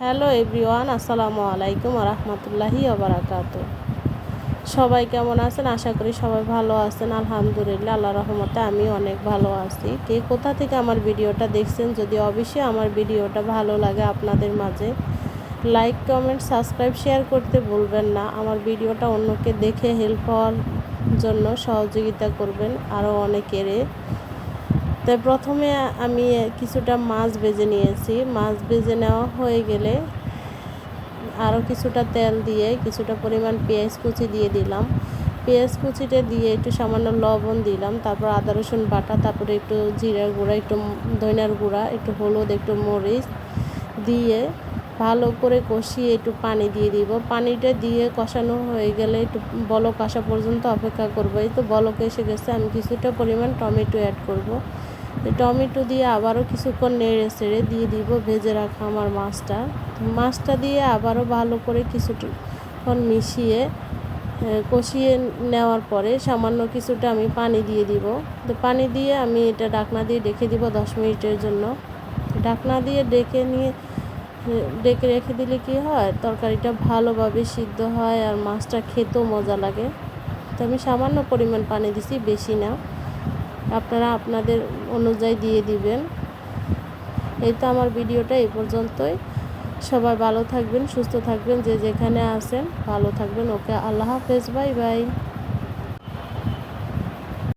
Hello everyone, আসসালামু আলাইকুম ওয়া রাহমাতুল্লাহি ওয়া বারাকাতুহু। সবাই কেমন আছেন? আশা করি সবাই ভালো আছেন। আলহামদুলিল্লাহ, আল্লাহর রহমতে আমি অনেক ভালো আছি। কে কোথা থেকে আমার ভিডিওটা দেখছেন, যদি অবশ্যই আমার ভিডিওটা ভালো লাগে আপনাদের মাঝে লাইক, কমেন্ট, সাবস্ক্রাইব, শেয়ার করতে ভুলবেন না। আমার ভিডিওটা অন্যকে দেখে হেল্প হওয়ার জন্য সহযোগিতা করবেন আরও অনেকেরে। তাই প্রথমে আমি কিছুটা মাছ ভেজে নিয়েছি। মাছ ভেজে নেওয়া হয়ে গেলে আরও কিছুটা তেল দিয়ে কিছুটা পরিমাণ পেঁয়াজ কুচি দিয়ে দিলাম। পেঁয়াজ কুচিটা দিয়ে একটু সামান্য লবণ দিলাম, তারপর আদা রসুন বাটা, তারপরে একটু জিরার গুঁড়া, একটু ধনিয়ার গুঁড়া, একটু হলুদ, একটু মরিচ দিয়ে ভালো করে কষিয়ে একটু পানি দিয়ে দিব। পানিটা দিয়ে কষানো হয়ে গেলে একটু বলক আসা পর্যন্ত অপেক্ষা করবো। এই তো বলক এসে গেছে, আমি কিছুটা পরিমাণ টমেটো অ্যাড করব। টমেটো দিয়ে আবারও কিছুক্ষণ নেড়ে চেড়ে দিয়ে দিব ভেজে রাখা আমার মাছটা দিয়ে আবারও ভালো করে কিছুক্ষণ মিশিয়ে কষিয়ে নেওয়ার পরে সামান্য কিছুটা আমি পানি দিয়ে দিব। তো পানি দিয়ে আমি এটা ঢাকনা দিয়ে রেখে দিব 10 মিনিটের জন্য। ঢাকনা দিয়ে ডেকে রেখে দিলে কি হয়, তরকারিটা ভালোভাবে সিদ্ধ হয় আর মাছটা খেতেও মজা লাগে। তো আমি সামান্য পরিমাণ পানি দিছি, বেশি না, আপনারা আপনাদের অনুযায়ী দিয়ে দিবেন। এই তো আমার ভিডিওটা এই পর্যন্তই। সবাই ভালো থাকবেন, সুস্থ থাকবেন, যে যেখানে আছেন ভালো থাকবেন। ওকে, আল্লাহ হাফেজ, বাই বাই।